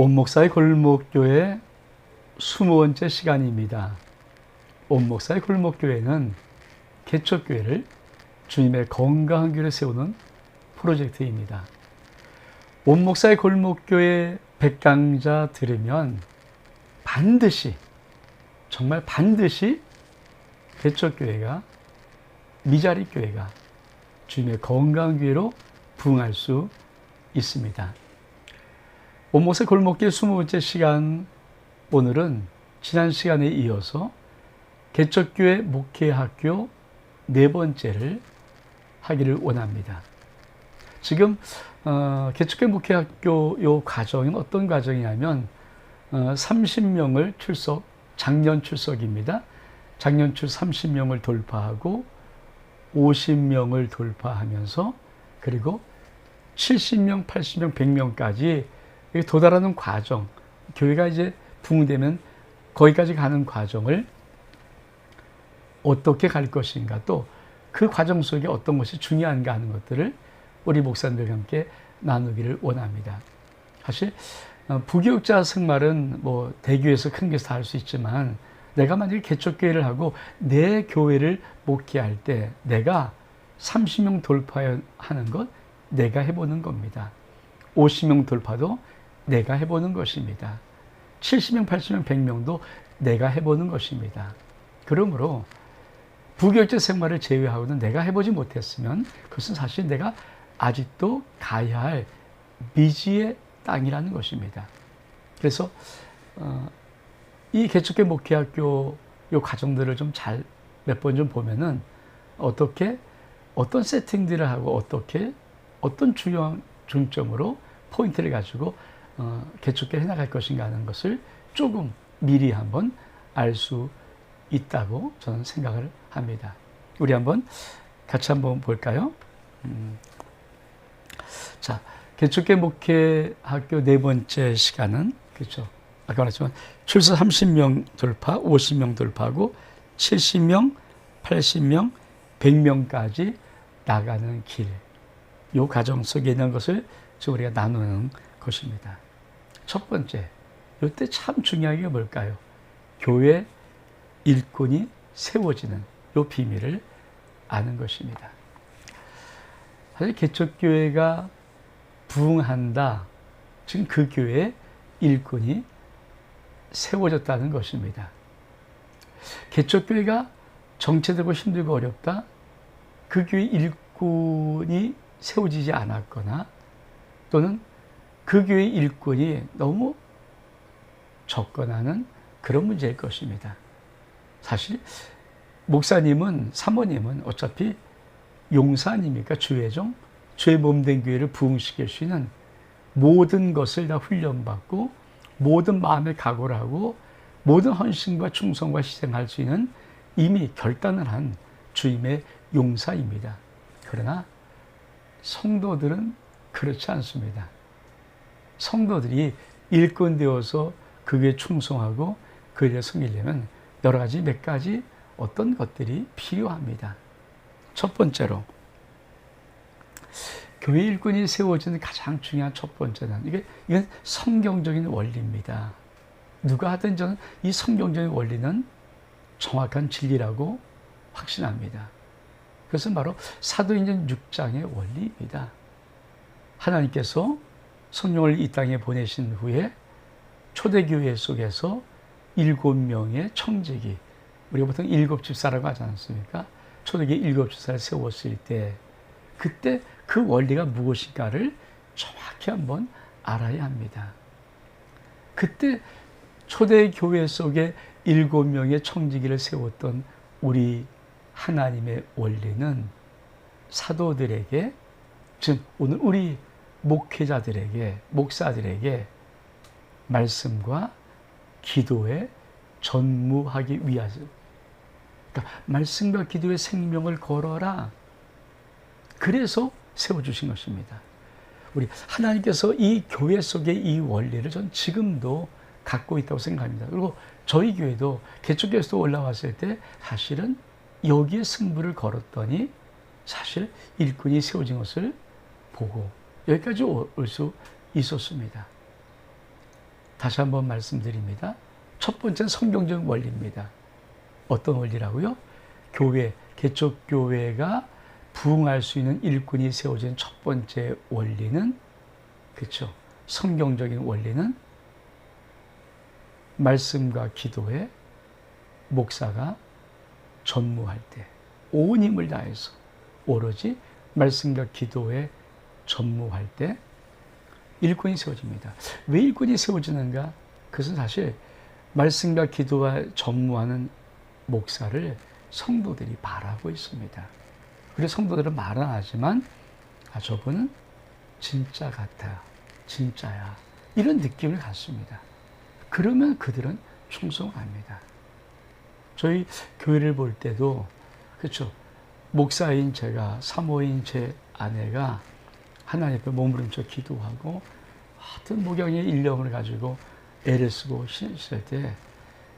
온목사의 골목교회 20번째 시간입니다. 온목사의 골목교회는 개척교회를 주님의 건강한 교회를 세우는 프로젝트입니다. 온목사의 골목교회 100강좌 들으면 반드시, 정말 반드시 개척교회가, 미자립교회가 주님의 건강한 교회로 부흥할 수 있습니다. 온목사의 골목교회 20번째 시간, 오늘은 지난 시간에 이어서 개척교회 목회학교 4번째를 하기를 원합니다. 지금 개척교회 목회학교 요 과정은 어떤 과정이냐면 30명을 출석, 작년 출석입니다. 작년 출 30명을 돌파하고 50명을 돌파하면서 그리고 70명, 80명, 100명까지 도달하는 과정, 교회가 이제 부흥되면 거기까지 가는 과정을 어떻게 갈 것인가, 또 그 과정 속에 어떤 것이 중요한가 하는 것들을 우리 목사님들과 함께 나누기를 원합니다. 사실 부교육자 생활은 뭐 대교회에서 큰 데서 다 할 수 있지만, 내가 만약에 개척교회를 하고 내 교회를 목회할 때 내가 30명 돌파하는 것 내가 해보는 겁니다. 50명 돌파도 내가 해보는 것입니다. 70명, 80명, 100명도 내가 해보는 것입니다. 그러므로 부교육자 생활을 제외하고는 내가 해보지 못했으면 그것은 사실 내가 아직도 가야 할 미지의 땅이라는 것입니다. 그래서 이 개척교회 목회학교 요 과정들을 좀 잘 몇 번 좀 보면은 어떤 세팅들을 하고 어떤 중점으로 포인트를 가지고 개척교회 해나갈 것인가 하는 것을 조금 미리 한번 알 수 있다고 저는 생각을 합니다. 우리 같이 한번 볼까요? 자, 개척교회 목회학교 4번째 시간은, 그렇죠, 아까 말했지만 출석 30명 돌파, 50명 돌파하고 70명, 80명, 100명까지 나가는 길, 이 과정 속에 있는 것을 지금 우리가 나누는 것입니다. 첫 번째, 이때 참 중요한 게 뭘까요? 교회 일꾼이 세워지는 이 비밀을 아는 것입니다. 사실 개척교회가 부흥한다, 지금 그 교회에 일꾼이 세워졌다는 것입니다. 개척교회가 정체되고 힘들고 어렵다, 그 교회 일꾼이 세워지지 않았거나 또는 그 교회 일꾼이 너무 적거나 하는 그런 문제일 것입니다. 사실 목사님은, 사모님은 어차피 용사 아닙니까? 주의종, 주의 몸된 교회를 부흥시킬 수 있는 모든 것을 다 훈련받고 모든 마음의 각오를 하고 모든 헌신과 충성과 희생할 수 있는 이미 결단을 한 주임의 용사입니다. 그러나 성도들은 그렇지 않습니다. 성도들이 일꾼 되어서 그에 충성하고 그에 섬기려면 몇 가지 어떤 것들이 필요합니다. 첫 번째로, 교회 일꾼이 세워지는 가장 중요한 첫 번째는, 이건 성경적인 원리입니다. 누가 하든 저는 이 성경적인 원리는 정확한 진리라고 확신합니다. 그것은 바로 사도행전 6장의 원리입니다. 하나님께서 성령을 이 땅에 보내신 후에 초대교회 속에서 7명의 청지기, 우리가 보통 7집사라고 하지 않습니까? 초대교회 7집사를 세웠을 때, 그때 그 원리가 무엇인가를 정확히 한번 알아야 합니다. 그때 초대교회 속에 7명의 청지기를 세웠던 우리 하나님의 원리는 사도들에게, 즉 오늘 우리 목회자들에게, 목사들에게 말씀과 기도에 전무하기 위하죠. 그러니까 말씀과 기도에 생명을 걸어라. 그래서 세워주신 것입니다. 우리 하나님께서 이 교회 속의 이 원리를 전 지금도 갖고 있다고 생각합니다. 그리고 저희 교회도 개척교회에서 올라왔을 때 사실은 여기에 승부를 걸었더니 사실 일꾼이 세워진 것을 보고 여기까지 올 수 있었습니다. 다시 한번 말씀드립니다. 첫 번째는 성경적 원리입니다. 어떤 원리라고요? 교회, 개척교회가 부흥할 수 있는 일꾼이 세워진 첫 번째 원리는, 그렇죠, 성경적인 원리는 말씀과 기도에 목사가 전무할 때, 온 힘을 다해서 오로지 말씀과 기도에 전무할 때 일꾼이 세워집니다. 왜 일꾼이 세워지는가? 그것은 사실 말씀과 기도와 전무하는 목사를 성도들이 바라고 있습니다. 그래서 성도들은 말은 하지만 저분은 진짜 같아, 진짜야, 이런 느낌을 갖습니다. 그러면 그들은 충성합니다. 저희 교회를 볼 때도 그렇죠, 목사인 제가, 사모인 제 아내가 하나님 앞에 몸부림쳐 기도하고 하여튼 목양의 일념을 가지고 애를 쓰고 신실 때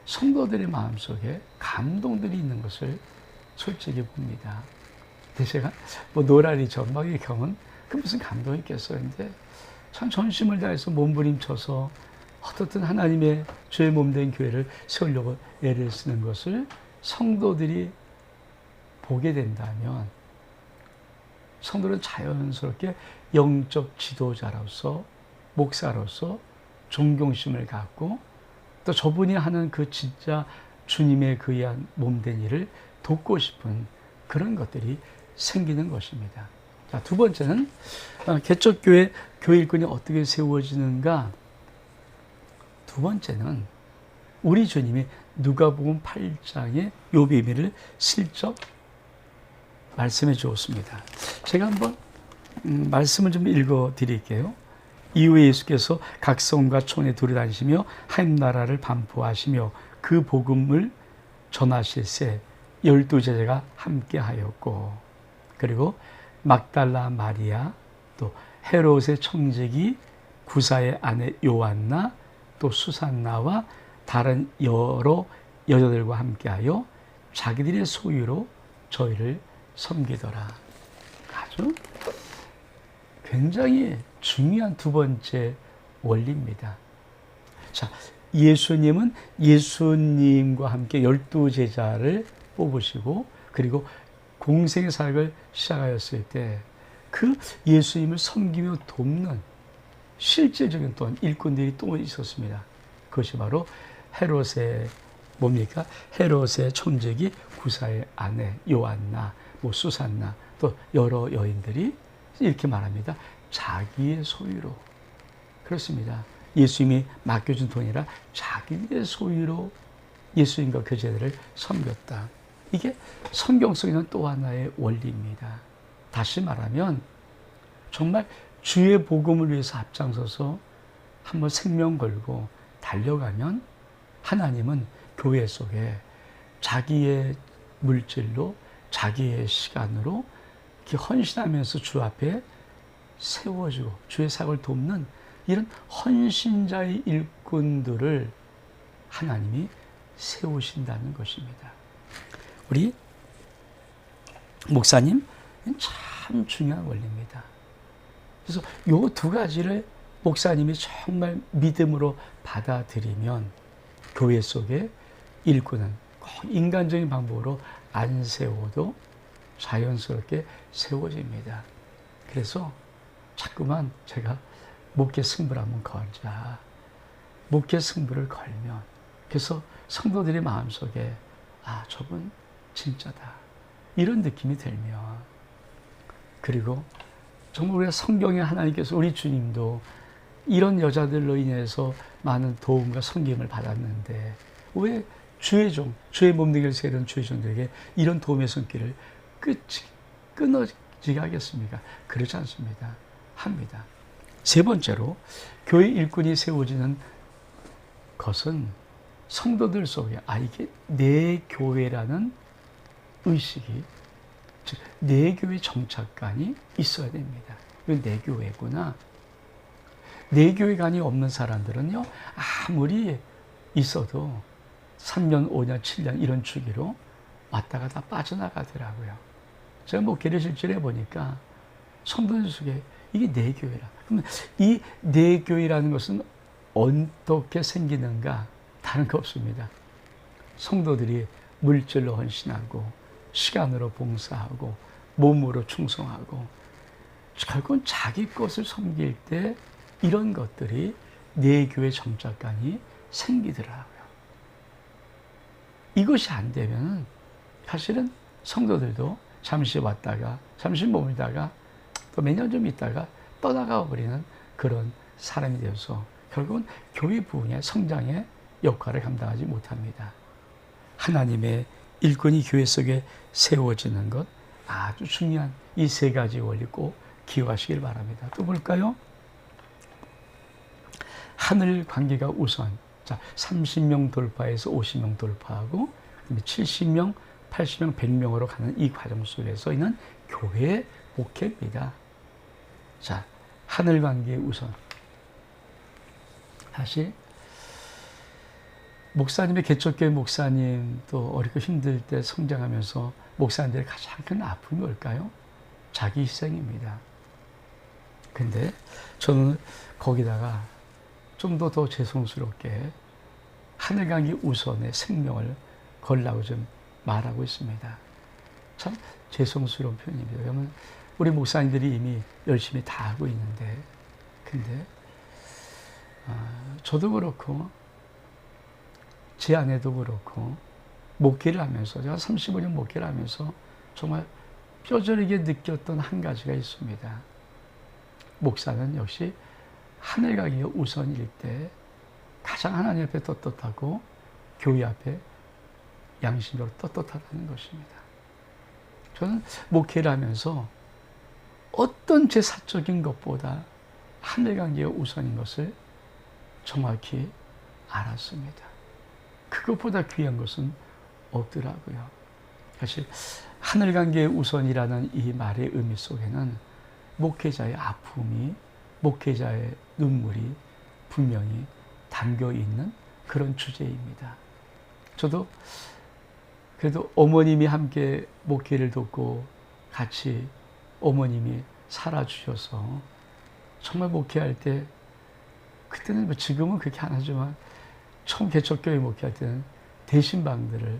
성도들의 마음속에 감동들이 있는 것을 솔직히 봅니다. 근데 제가 노라리 전망의 경은 그 무슨 감동이 있겠어요. 근데 참 전심을 다해서 몸부림쳐서 어떻든 하나님의 죄의 몸된 교회를 세우려고 애를 쓰는 것을 성도들이 보게 된다면 성도는 자연스럽게 영적 지도자로서, 목사로서 존경심을 갖고 또 저분이 하는 그 진짜 주님의 그 위한 몸된 일을 돕고 싶은 그런 것들이 생기는 것입니다. 자, 두 번째는 개척교회 교회 일꾼이 어떻게 세워지는가? 두 번째는 우리 주님이 누가복음 8장의 요 비밀을 슬쩍 말씀해 주었습니다. 제가 한번 말씀을 좀 읽어 드릴게요. 이후에 예수께서 각 성과 촌에 두루다니시며 하나님 나라를 반포하시며 그 복음을 전하실새 12제자가 함께 하였고, 그리고 막달라 마리아, 또 헤롯의 청지기 구사의 아내 요한나, 또 수산나와 다른 여러 여자들과 함께하여 자기들의 소유로 저희를 섬기더라. 아주 굉장히 중요한 두 번째 원리입니다. 자, 예수님은 예수님과 함께 12제자를 뽑으시고 그리고 공생의 사역을 시작하였을 때 그 예수님을 섬기며 돕는 실제적인 또한 일꾼들이 또 있었습니다. 그것이 바로 헤롯의 뭡니까? 헤롯의 촌지기 구사의 아내 요한나, 수산나, 또 여러 여인들이 이렇게 말합니다. 자기의 소유로. 그렇습니다. 예수님이 맡겨준 돈이라 자기의 소유로 예수님과 그 제자들을 섬겼다. 이게 성경 속에 있는 또 하나의 원리입니다. 다시 말하면 정말 주의 복음을 위해서 앞장서서 한번 생명 걸고 달려가면 하나님은 교회 속에 자기의 물질로, 자기의 시간으로 이렇게 헌신하면서 주 앞에 세워주고 주의 사역을 돕는 이런 헌신자의 일꾼들을 하나님이 세우신다는 것입니다. 우리 목사님, 참 중요한 원리입니다. 그래서 이 두 가지를 목사님이 정말 믿음으로 받아들이면 교회 속에 일꾼은 꼭 인간적인 방법으로 안 세워도 자연스럽게 세워집니다. 그래서 자꾸만 제가 목회 승부를 한번 걸자. 목회 승부를 걸면 그래서 성도들의 마음속에 저분 진짜다. 이런 느낌이 들면, 그리고 정말 우리가 성경에 하나님께서 우리 주님도 이런 여자들로 인해서 많은 도움과 섬김을 받았는데 왜 주의 종, 주의 몸되기를 세우는 주의 종들에게 이런 도움의 손길을 끊어지게 하겠습니까? 그렇지 않습니다. 합니다. 세 번째로 교회 일꾼이 세워지는 것은 성도들 속에 이게 내 교회라는 의식이, 즉 내 교회 정착관이 있어야 됩니다. 이건 내 교회구나. 내 교회관이 없는 사람들은요, 아무리 있어도 3년, 5년, 7년 이런 주기로 왔다가 다 빠져나가더라고요. 제가 목회를 실제로 해보니까 성도들 속에 이게 내 교회라. 그러면 이 내 교회라는 것은 어떻게 생기는가? 다른 거 없습니다. 성도들이 물질로 헌신하고 시간으로 봉사하고 몸으로 충성하고 결국은 자기 것을 섬길 때 이런 것들이 내 교회 정착관이 생기더라고요. 이것이 안 되면 사실은 성도들도 잠시 왔다가 잠시 머물다가 또 몇 년 좀 있다가 떠나가 버리는 그런 사람이 되어서 결국은 교회 부흥의 성장의 역할을 감당하지 못합니다. 하나님의 일꾼이 교회 속에 세워지는 것 아주 중요한 이 세 가지 원리 꼭 기억하시길 바랍니다. 또 볼까요? 하늘 관계가 우선. 자, 30명 돌파해서 50명 돌파하고 70명, 80명, 100명으로 가는 이 과정 속에서 있는 교회의 목회입니다. 자, 하늘 관계의 우선. 다시 목사님의 개척교회 목사님 또 어렵고 힘들 때 성장하면서 목사님들의 가장 큰 아픔이 뭘까요? 자기 희생입니다. 근데 저는 거기다가 좀 더 죄송스럽게 하늘관계 우선의 생명을 걸라고 좀 말하고 있습니다. 참 죄송스러운 표현입니다. 왜냐하면 우리 목사님들이 이미 열심히 다 하고 있는데 근데 저도 그렇고 제 아내도 그렇고 목회를 하면서 제가 35년 목회를 하면서 정말 뼈저리게 느꼈던 한 가지가 있습니다. 목사는 역시 하늘가기가 우선일 때 가장 하나님 앞에 떳떳하고 교회 앞에 양심적으로 떳떳하다는 것입니다. 저는 목회를 하면서 어떤 제 사적인 것보다 하늘관계가 우선인 것을 정확히 알았습니다. 그것보다 귀한 것은 없더라고요. 사실 하늘관계의 우선이라는 이 말의 의미 속에는 목회자의 아픔이 목회자의 눈물이 분명히 담겨있는 그런 주제입니다. 저도 그래도 어머님이 함께 목회를 돕고 같이 어머님이 살아주셔서 정말 목회할 때 그때는 뭐 지금은 그렇게 안 하지만 처음 개척교회 목회할 때는 대신방들을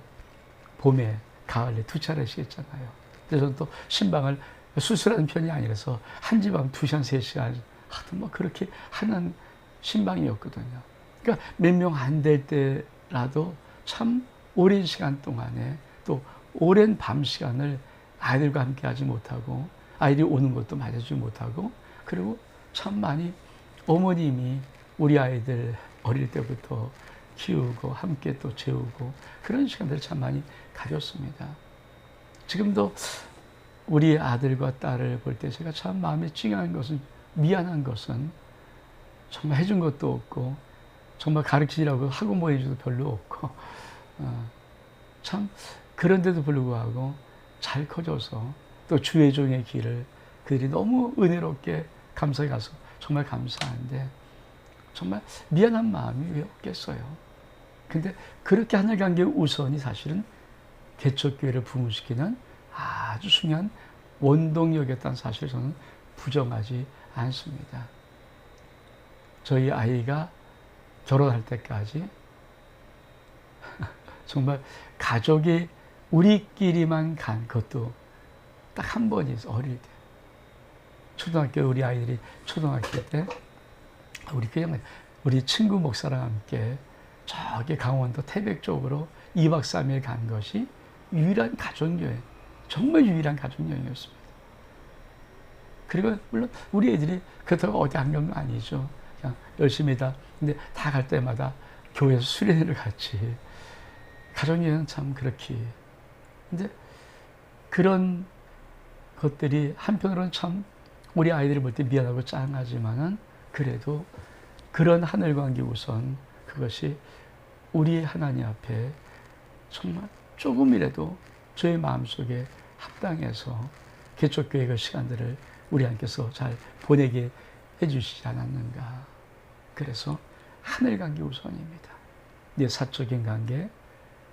봄에 가을에 2차례씩 했잖아요. 그래서 저는 또 신방을 수술하는 편이 아니라서 한 지방 2시간 3시간 하여튼 뭐 그렇게 하는 신방이었거든요. 그러니까 몇 명 안 될 때라도 참 오랜 시간 동안에 또 오랜 밤 시간을 아이들과 함께 하지 못하고 아이들이 오는 것도 맞아주지 못하고 그리고 참 많이 어머님이 우리 아이들 어릴 때부터 키우고 함께 또 재우고 그런 시간들을 참 많이 가졌습니다. 지금도 우리 아들과 딸을 볼 때 제가 참 마음에 찡한 것은 미안한 것은 정말 해준 것도 없고 정말 가르치라고 학원 보내줘도 별로 없고 참 그런데도 불구하고 잘 커져서 또 주의 종의 길을 그들이 너무 은혜롭게 감사해 가서 정말 감사한데 정말 미안한 마음이 왜 없겠어요. 근데 그렇게 하늘관계 우선이 사실은 개척교회를 부흥시키는 아주 중요한 원동력이었다는 사실을 저는 부정하지 않습니다. 저희 아이가 결혼할 때까지 정말 가족이 우리끼리만 간 것도 딱 한 번이 있어. 어릴 때 초등학교 우리 아이들이 초등학교 때 우리 친구 목사랑 함께 저기 강원도 태백 쪽으로 2박 3일 간 것이 유일한 가족여행, 정말 유일한 가족여행이었습니다. 그리고 물론 우리 애들이 그렇다고 어디 안 간 건 아니죠. 그냥 열심히 다. 근데 다 갈 때마다 교회에서 수련회를 같이. 가족여행은 참 그렇게. 근데 그런 것들이 한편으로는 참 우리 아이들을 볼 때 미안하고 짠하지만은 그래도 그런 하늘관계 우선 그것이 우리 하나님 앞에 정말 조금이라도 저의 마음속에 합당해서 개척교회 그 시간들을 우리 하나님께서 잘 보내게 해주시지 않았는가. 그래서 하늘관계 우선입니다. 내 사적인 관계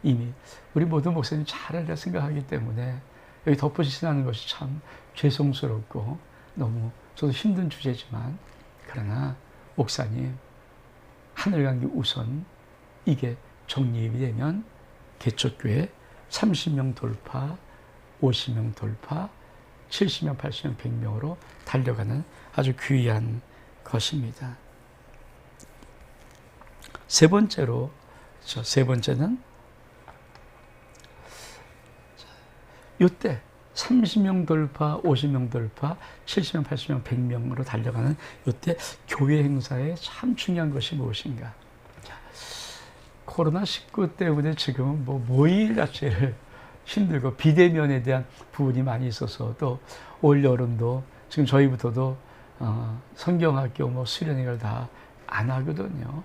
이미 우리 모든 목사님 잘 알라 생각하기 때문에 여기 덧붙이시는 것이 참 죄송스럽고 너무 저도 힘든 주제지만 그러나 목사님 하늘관계 우선 이게 정립이 되면 개척교회 30명 돌파, 50명 돌파, 70명, 80명, 100명으로 달려가는 아주 귀한 것입니다. 세 번째로, 세 번째는 이때 30명 돌파, 50명 돌파, 70명, 80명, 100명으로 달려가는 이때 교회 행사에 참 중요한 것이 무엇인가? 코로나19 때문에 지금은 뭐 모일 자체를 힘들고 비대면에 대한 부분이 많이 있어서 또 올 여름도 지금 저희부터도 성경학교 뭐 수련회를 다 안 하거든요.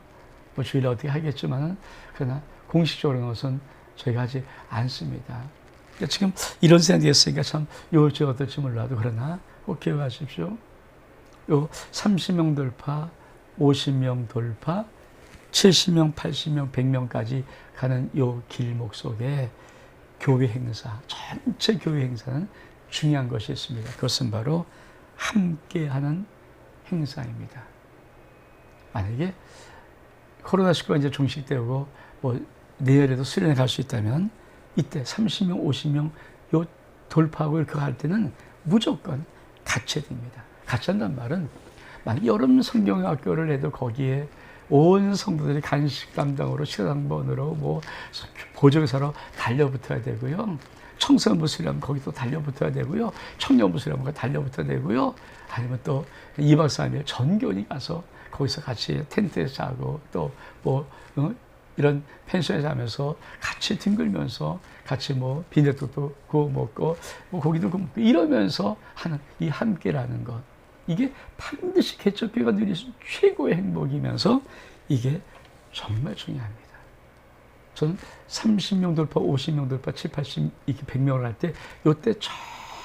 뭐 주일에 어떻게 하겠지만은 그러나 공식적으로는 우선 저희가 하지 않습니다. 그러니까 지금 이런 생각이 있으니까 참 요즘 어떨지 몰라도 그러나 꼭 기억하십시오. 요 30명 돌파, 50명 돌파, 70명, 80명, 100명까지 가는 요 길목 속에 교회 행사, 전체 교회 행사는 중요한 것이 있습니다. 그것은 바로 함께하는 행사입니다. 만약에 코로나19가 이제 종식되고 뭐 내일에도 수련회 갈 수 있다면 이때 30명, 50명 요 돌파하고 이렇게 할 때는 무조건 같이 해야 됩니다. 같이 한다는 말은 만약 여름 성경학교를 해도 거기에 온 성도들이 간식 담당으로, 식당번으로, 뭐 보조교사로 달려붙어야 되고요. 청소년부 수련하면 거기 또 달려붙어야 되고요. 청년부 수련하면 달려붙어야 되고요. 아니면 또 2박 3일 전교니 가서 거기서 같이 텐트에 자고 또 뭐 이런 펜션에 자면서 같이 뒹굴면서 같이 뭐 빈대떡도 구워 먹고 뭐 고기도 구워 먹고 이러면서 하는 이 함께라는 것. 이게 반드시 개척교회가 누릴 수 최고의 행복이면서 이게 정말 중요합니다. 저는 30명 돌파, 50명 돌파, 70, 80, 이렇게 100명을 할 때 이때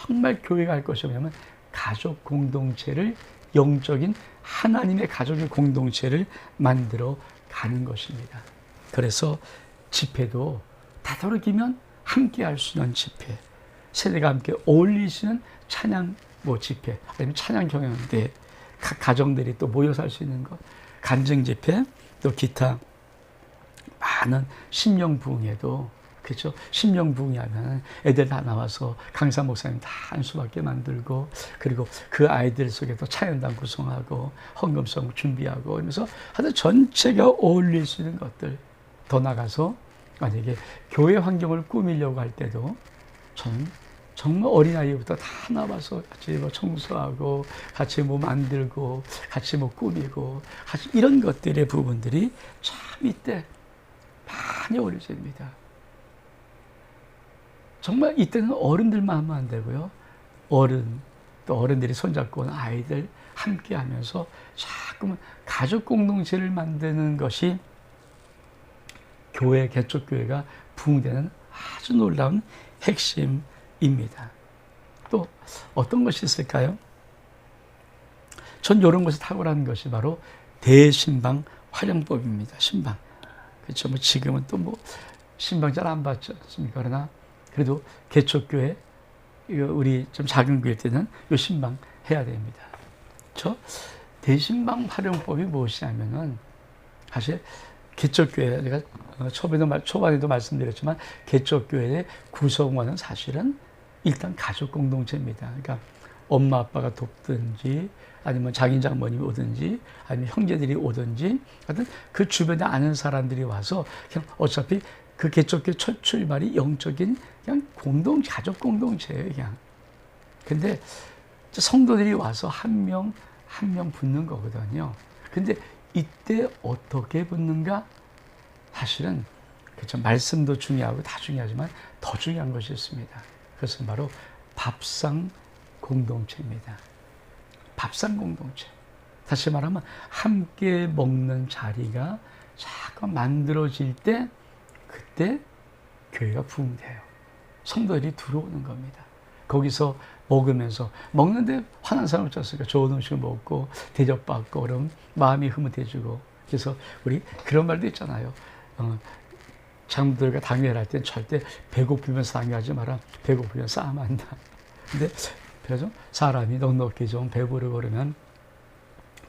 정말 교회가 할 것이 뭐냐면 가족 공동체를 영적인 하나님의 가족의 공동체를 만들어 가는 것입니다. 그래서 집회도 다독이면 함께 할 수 있는 집회, 세대가 함께 어울리시는 찬양 뭐 집회, 아니면 찬양 경연대, 각 가정들이 또 모여서 할 수 있는 것, 간증 집회, 또 기타 많은 심령 부흥회도 그렇죠. 심령 부흥회 하면 애들 다 나와서 강사 목사님 다 한 수밖에 만들고 그리고 그 아이들 속에 또 찬양단 구성하고 헌금성 준비하고 그러면서 하여튼 전체가 어울릴 수 있는 것들 더 나가서 만약에 교회 환경을 꾸미려고 할 때도 저는 정말 어린아이부터 다 나와서 같이 뭐 청소하고 같이 뭐 만들고 같이 뭐 꾸미고 같이 이런 것들의 부분들이 참 이때 많이 어울려져야 됩니다. 정말 이때는 어른들만 하면 안 되고요. 또 어른들이 손잡고 온 아이들 함께 하면서 자꾸만 가족 공동체를 만드는 것이 교회, 개척교회가 부흥되는 아주 놀라운 핵심입니다. 또 어떤 것이 있을까요? 전 이런 것이 탁월한 것이 바로 대신방 활용법입니다. 신방. 그렇죠. 뭐 지금은 또 뭐 신방 잘 안 받지 않습니까? 그러나 그래도 개척교회, 우리 좀 작은 교회 때는 요 신방 해야 됩니다. 그렇죠? 대신방 활용법이 무엇이냐면은 사실 개척교회, 제가 초반에도 말씀드렸지만 개척교회의 구성원은 사실은 일단 가족 공동체입니다. 그러니까 엄마 아빠가 돕든지 아니면 장인 장모님이 오든지 아니면 형제들이 오든지 하여튼 그 주변에 아는 사람들이 와서 그냥 어차피 그 개척교회 첫 출발이 영적인 그냥 가족 공동체예요, 그냥. 근데 성도들이 와서 한 명 붙는 거거든요. 근데 이때 어떻게 붙는가? 사실은 그렇죠. 말씀도 중요하고 다 중요하지만 더 중요한 것이 있습니다. 그것은 바로 밥상 공동체입니다. 밥상 공동체. 다시 말하면 함께 먹는 자리가 자꾸 만들어질 때 그때 교회가 부흥돼요. 성도들이 들어오는 겁니다. 거기서 먹으면서 먹는데 화난 사람 없지 않습니까? 좋은 음식을 먹고 대접받고 그러면 마음이 흐뭇해지고 그래서 우리 그런 말도 있잖아요. 장로들과 당회할 때 절대 배고프면서 당회하지 마라. 배고프면 싸움한다. 근데 그래서 사람이 넉넉히 좀 배부르고 그러면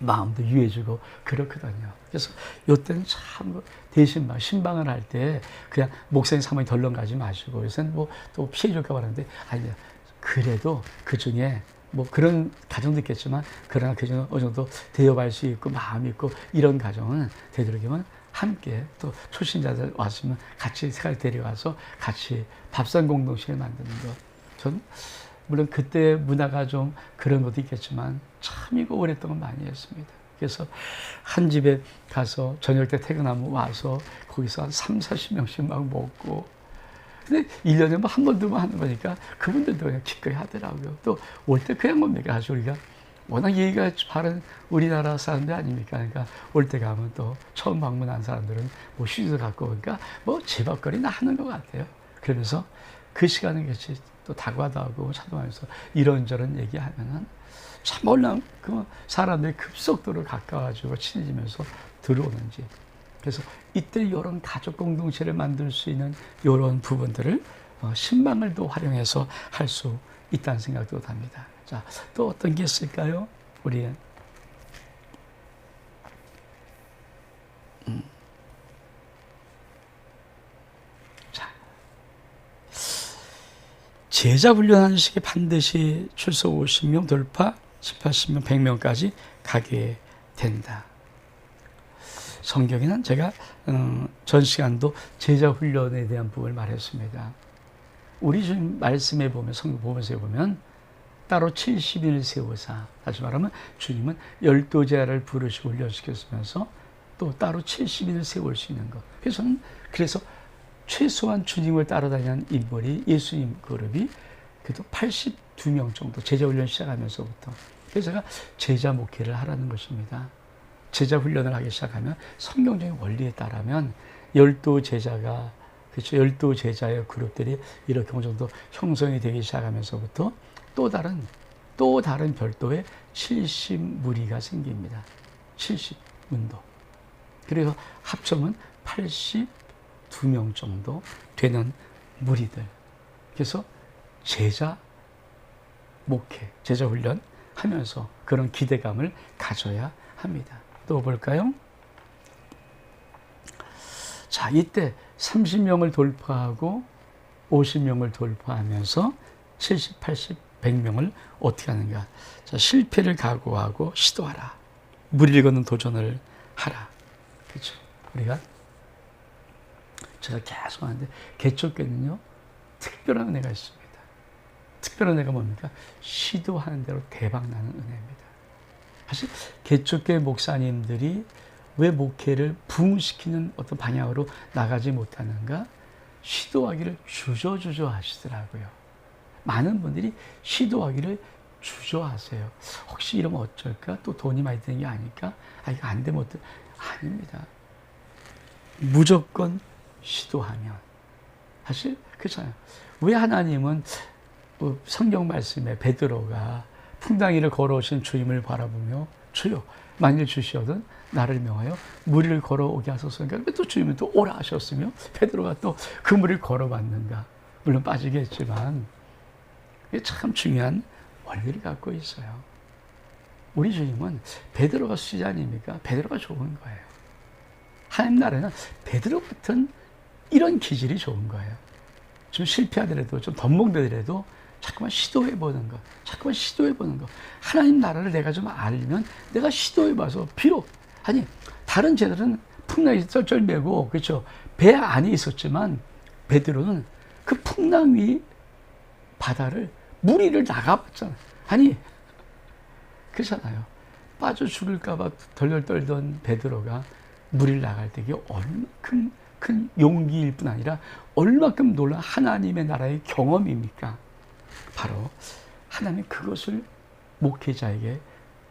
마음도 유해지고 그렇거든요. 그래서 요때는 참 대신 막 신방을 할 때 그냥 목사님 사모님 덜렁 가지 마시고 요새는 뭐 또 피해 줄까 말하는데 아니 그래도 그 중에 뭐 그런 가정도 있겠지만 그러나 그 중에 어느 정도 대여할 수 있고 마음이 있고 이런 가정은 되도록이면 함께 또 초신자들 왔으면 같이 생활 데려와서 같이 밥상 공동체를 만드는 것. 전 물론 그때 문화가 좀 그런 것도 있겠지만 참 이거 오랫동안 많이 했습니다. 그래서 한 집에 가서 저녁 때 퇴근하면 와서 거기서 한 3, 40명씩 막 먹고 근데 1년에 뭐 한 번, 두 번 하는 거니까 그분들도 그냥 기꺼이 하더라고요. 또 올 때 그냥 뭡니까? 아주 우리가 워낙 예의가 바른 우리나라 사람들 아닙니까? 그러니까 올 때 가면 또 처음 방문한 사람들은 뭐 휴지도 갖고 오니까 뭐 제밥거리나 하는 것 같아요. 그러면서 그 시간을 같이 또 다과도 하고 차도하면서 이런저런 얘기하면은 참 얼마나 그 사람들이 급속도로 가까워지고 친해지면서 들어오는지. 그래서 이때 이런 가족 공동체를 만들 수 있는 이런 부분들을 신방을 또 활용해서 할 수 있다는 생각도 듭니다. 자, 또 어떤 게 있을까요? 우리 자, 제자 훈련하는 시기에 반드시 출석 50명 돌파, 80명, 100명까지 가게 된다. 성경에는 제가 전 시간도 제자 훈련에 대한 부분을 말했습니다. 우리 주님 말씀에 보면 성경 보면서 보면 따로 70인을 세우사 다시 말하면 주님은 12제자를 부르시고 훈련시켰으면서 또 따로 70인을 세울 수 있는 것. 그래서 최소한 주님을 따라다니는 인물이 예수님 그룹이 그래도 82명 정도 제자 훈련 시작하면서부터 그래서 제가 제자 목회를 하라는 것입니다. 제자 훈련을 하기 시작하면 성경적인 원리에 따르면 12제자가 그렇죠. 12제자의 그룹들이 이렇게 어느 정도 형성이 되기 시작하면서부터 또 다른 별도의 70무리가 생깁니다. 70문도. 그래서 합쳐면 82명 정도 되는 무리들. 그래서 제자 목회, 제자 훈련 하면서 그런 기대감을 가져야 합니다. 또 볼까요? 자, 이때 30명을 돌파하고 50명을 돌파하면서 70, 80, 100명을 어떻게 하는가? 자, 실패를 각오하고 시도하라. 무리를 걷는 도전을 하라. 그렇죠? 우리가 제가 계속 하는데 개척교는요 특별한 은혜가 있습니다. 특별한 은혜가 뭡니까? 시도하는 대로 대박 나는 은혜입니다. 사실 개척교회 목사님들이 왜 목회를 부흥시키는 어떤 방향으로 나가지 못하는가? 시도하기를 주저주저 하시더라고요. 많은 분들이 시도하기를 주저하세요. 혹시 이러면 어쩔까? 또 돈이 많이 드는 게 아닐까? 아, 이거 안 되면 어떡... 아닙니다. 무조건 시도하면. 사실 그렇잖아요. 왜 하나님은 성경 말씀에 베드로가 풍랑 위를 걸어오신 주님을 바라보며 주여 만일 주시거든 나를 명하여 무리를 걸어오게 하소서. 그러니까 또 주님은 또 오라 하셨으며 베드로가 또 그 무리를 걸어봤는가. 물론 빠지겠지만 이게 참 중요한 원리를 갖고 있어요. 우리 주님은 베드로가 수지 아닙니까? 베드로가 좋은 거예요. 하나님 나라는 베드로 같은 이런 기질이 좋은 거예요. 좀 실패하더라도 좀 덤벙대더라도 자꾸만 시도해보는 거. 자꾸만 시도해보는 거. 하나님 나라를 내가 좀 알면 내가 시도해봐서 비록 아니 다른 제들은 풍랑이 쩔쩔매고 그렇죠. 배 안에 있었지만 베드로는 그 풍랑 위 바다를 무리를 나가봤잖아요. 아니 그렇잖아요. 빠져 죽을까봐 덜덜 떨던 베드로가 무리를 나갈 때 이게 얼마큼 큰 용기일 뿐 아니라 얼마큼 놀라운 하나님의 나라의 경험입니까? 바로 하나님이 그것을 목회자에게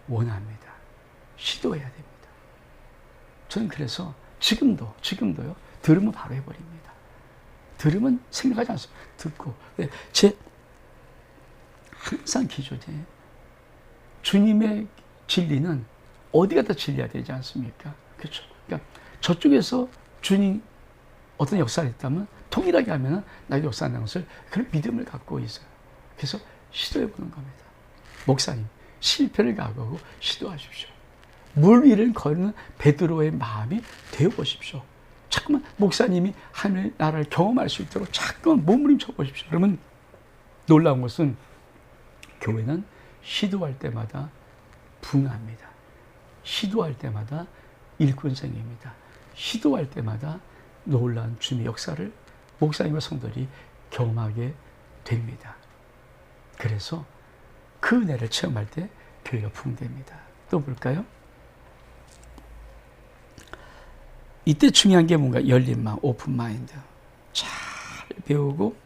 원합니다. 시도해야 됩니다. 저는 그래서 지금도요. 들으면 바로 해버립니다. 들으면 생각하지 않습니다. 듣고 제 항상 기준이 주님의 진리는 어디 갖다 진리해야 되지 않습니까? 그렇죠. 그러니까 저쪽에서 주님 어떤 역사가 있다면 통일하게 하면 나의 역사하는 것을 그런 믿음을 갖고 있어요. 그래서 시도해보는 겁니다. 목사님 실패를 각오하고 시도하십시오. 물 위를 걷는 베드로의 마음이 되어보십시오. 자꾸만 목사님이 하늘 나라를 경험할 수 있도록 자꾸만 몸부림쳐 보십시오. 그러면 놀라운 것은 교회는 시도할 때마다 붕합니다. 시도할 때마다 일꾼 생깁니다. 시도할 때마다 놀라운 주님의 역사를 목사님과 성도들이 경험하게 됩니다. 그래서 그 은혜를 체험할 때 교회가 부흥됩니다. 또 볼까요? 이때 중요한 게 뭔가 열린 마음, 오픈 마인드. 잘 배우고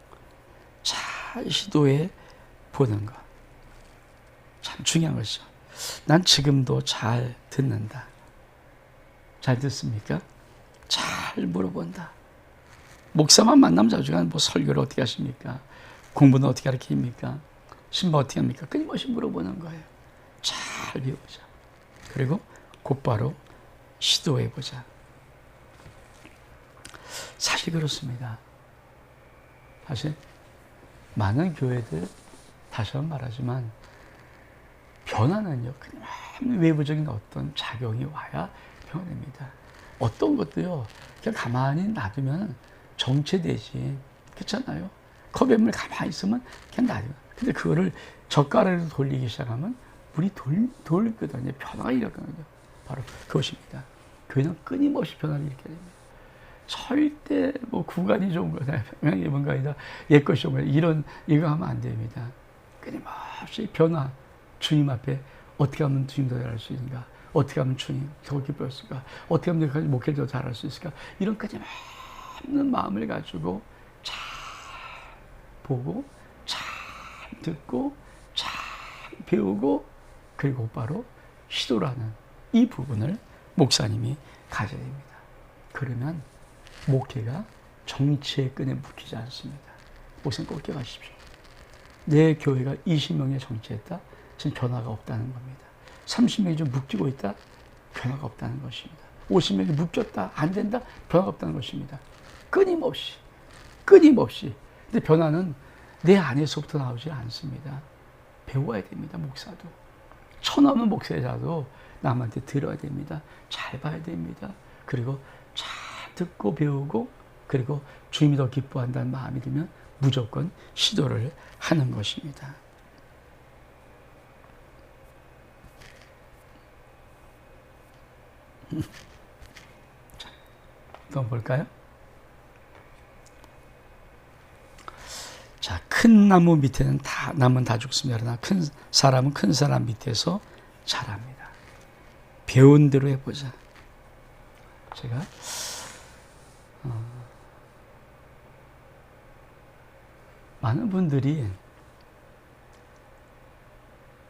잘 시도해 보는 것. 참 중요한 것이죠. 난 지금도 잘 듣는다. 잘 듣습니까? 잘 물어본다. 목사만 만나면 자주간 뭐 설교를 어떻게 하십니까? 공부는 어떻게 가르칩니까? 신방 어떻게 합니까? 끊임없이 물어보는 거예요. 잘 배우자. 그리고 곧바로 시도해보자. 사실 그렇습니다. 사실 많은 교회들 다시 한번 말하지만 변화는요, 그냥 외부적인 어떤 작용이 와야 변화됩니다. 어떤 것도요, 그냥 가만히 놔두면 정체되지. 그렇잖아요. 컵에 물 가만히 있으면 그냥 놔둬요. 근데 그거를 젓가락으로 돌리기 시작하면 물이 돌거든요. 변화가 일어나거든요. 바로 그것입니다. 교회는 끊임없이 변화를 일으켜야 됩니다. 절대 뭐 구간이 좋은 거다, 평양이 뭔가 아니다, 옛것이 좋은 거다, 이거 하면 안 됩니다. 끊임없이 변화, 주님 앞에 어떻게 하면 주님 더 잘할 수 있는가, 어떻게 하면 주님 더 기뻐할 수 있을까, 어떻게 하면 내가 목회를 더 잘할 수 있을까, 이런 끊임없는 마음을 가지고 잘 보고, 잘 듣고, 잘 배우고, 그리고 바로 시도를 하는 이 부분을 목사님이 가져야 됩니다. 그러면 목회가 정치의 끈에 묶이지 않습니다. 목사님 꼭 기억하십시오. 내 교회가 20명에 정치했다? 지금 변화가 없다는 겁니다. 30명이 좀 묶이고 있다? 변화가 없다는 것입니다. 50명이 묶였다? 안 된다? 변화가 없다는 것입니다. 끊임없이. 근데 변화는 내 안에서부터 나오지 않습니다. 배워야 됩니다, 목사도. 처남은 목사자도 남한테 들어야 됩니다. 잘 봐야 됩니다. 그리고 잘 듣고 배우고, 그리고 주님이 더 기뻐한다는 마음이 들면 무조건 시도를 하는 것입니다. 자, 또 볼까요? 자, 큰 나무 밑에는 나무는 다 죽습니다. 그러나 큰 사람은 큰 사람 밑에서 자랍니다. 배운 대로 해보자. 제가 많은 분들이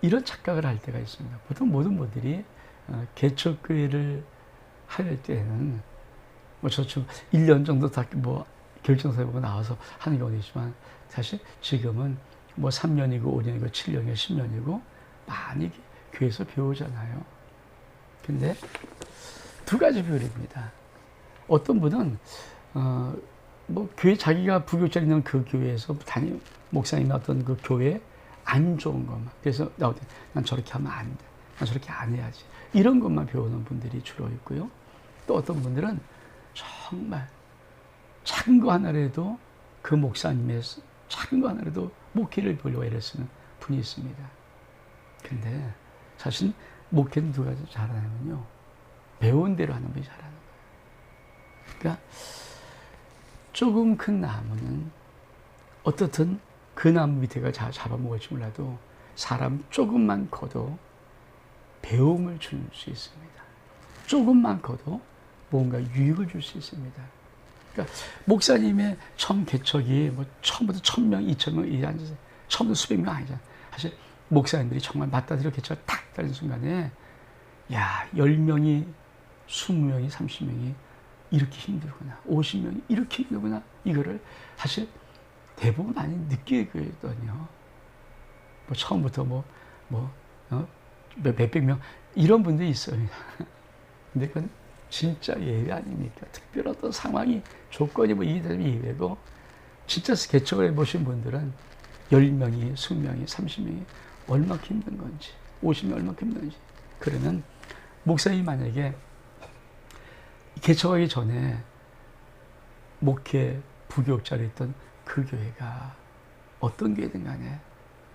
이런 착각을 할 때가 있습니다. 보통 모든 분들이 개척교회를 할 때는 뭐 저축 1년 정도 다 뭐 결정서 보고 나와서 하는 경우도 있지만, 사실 지금은 뭐 3년이고 5년이고 7년이고 10년이고 많이 교회에서 배우잖아요. 근데 두 가지 비율입니다. 어떤 분은 뭐 교회, 자기가 부교육자 있는 그 교회에서 담임 목사님이나 어떤 그 교회 안 좋은 것만, 그래서 난 저렇게 하면 안 돼, 난 저렇게 안 해야지, 이런 것만 배우는 분들이 주로 있고요. 또 어떤 분들은 정말 작은 거 하나라도 그 목사님의 작은 거 하나라도 목회를 보려고 애를 쓰는 분이 있습니다. 근데 사실 목회는 두 가지 잘하면요, 배운 대로 하는 분이 잘하는 거예요. 그러니까 조금 큰 나무는 어떻든 그 나무 밑에가 잡아먹을지 몰라도 사람 조금만 커도 배움을 줄 수 있습니다. 조금만 커도 뭔가 유익을 줄 수 있습니다. 그러니까 목사님의 처음 개척이 뭐 처음부터 1000명, 2000명 이게 아니잖아요. 처음부터 수백 명 아니잖아요. 사실 목사님들이 정말 맞다들여 개척을 탁 달린 순간에, 야, 10명이, 20명이, 30명이 이렇게 힘들구나, 50명이 이렇게 힘들구나, 이거를 사실 대부분 많이 느끼거든요. 뭐 처음부터 몇백 명 이런 분들이 있어요. 근데 그건 진짜 예외 아닙니까? 특별한 어떤 상황이, 조건이 뭐 이게 되면 예외고, 진짜 개척을 해보신 분들은 10명이, 20명이, 30명이 얼마나 힘든 건지, 50명이 얼마나 힘든 건지, 그러면 목사님이 만약에 개척하기 전에 목회 부교육자로 있던 그 교회가 어떤 교회든 간에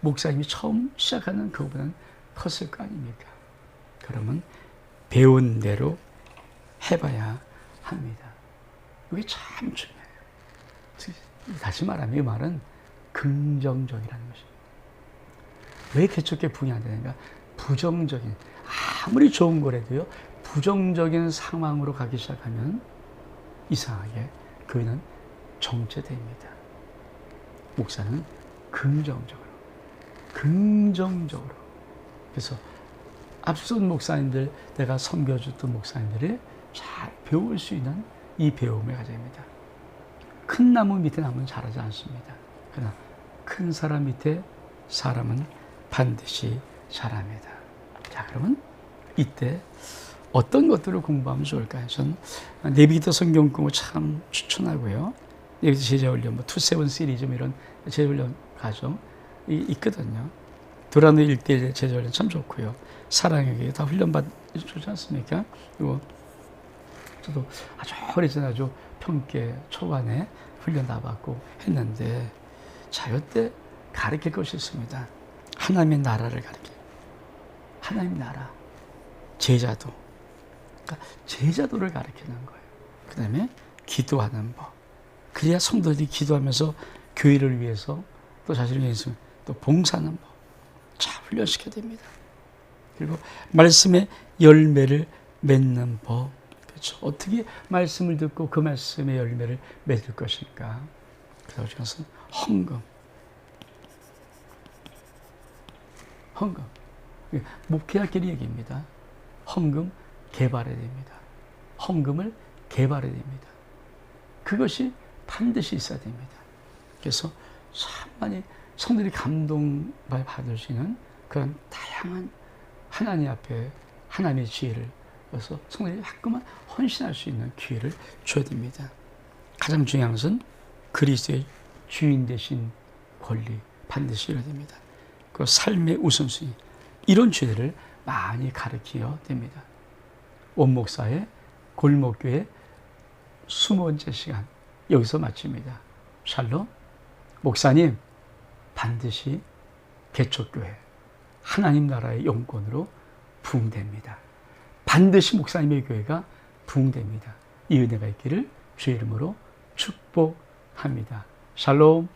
목사님이 처음 시작하는 그거보다는 컸을 거 아닙니까? 그러면 배운 대로 해봐야 합니다. 이게 참 중요해요. 다시 말하면 이 말은 긍정적이라는 것입니다. 왜 개척교회 부흥이 안 되는가? 부정적인, 아무리 좋은 거라도요, 부정적인 상황으로 가기 시작하면 이상하게 교회는 정체됩니다. 목사는 긍정적으로. 그래서 앞선 목사님들, 내가 섬겨줬던 목사님들이 잘 배울 수 있는 이 배움을 가져야 합니다. 큰 나무 밑에 나무는 자라지 않습니다. 그러나 큰 사람 밑에 사람은 반드시 자랍니다. 자, 그러면 이때 어떤 것들을 공부하면 좋을까요? 전 네비기터 성경 공부 참 추천하고요. 네비기터 제자훈련, 2-7 시리즈 이런 제자훈련 과정이 있거든요. 두라노 1대1 제자훈련 참 좋고요. 사랑에게 다 훈련받지 않습니까? 그리고 저도 아주 오래전에 아주 평계 초반에 훈련 다 받고 했는데, 자, 이때 가르칠 것이 있습니다. 하나님의 나라를 가르쳐요. 하나님 나라, 제자도. 그러니까 제자도를 가르치는 거예요. 그 다음에 기도하는 법. 그래야 성도들이 기도하면서 교회를 위해서 또 자신을 위해서 또 봉사하는 법. 잘 훈련시켜야 됩니다. 그리고 말씀의 열매를 맺는 법. 그렇죠. 어떻게 말씀을 듣고 그 말씀의 열매를 맺을 것일까? 그래서 그것은 헌금. 목회할 길이 얘기입니다. 헌금 개발해야 됩니다. 헌금을 개발해야 됩니다. 그것이 반드시 있어야 됩니다. 그래서 참 많이 성들이 감동을 받을 수 있는 그런 다양한 하나님 앞에 하나님의 지혜를, 그래서 성들이 자꾸만 헌신할 수 있는 기회를 줘야 됩니다. 가장 중요한 것은 그리스도의 주인 되신 권리, 반드시 이뤄야 됩니다. 그 삶의 우선순위, 이런 주제를 많이 가르쳐야 됩니다. 원목사의 골목교회 20번째 시간 여기서 마칩니다. 샬롬. 목사님, 반드시 개척교회 하나님 나라의 영권으로 부흥됩니다. 반드시 목사님의 교회가 부흥됩니다. 이 은혜가 있기를 주의 이름으로 축복합니다. 샬롬.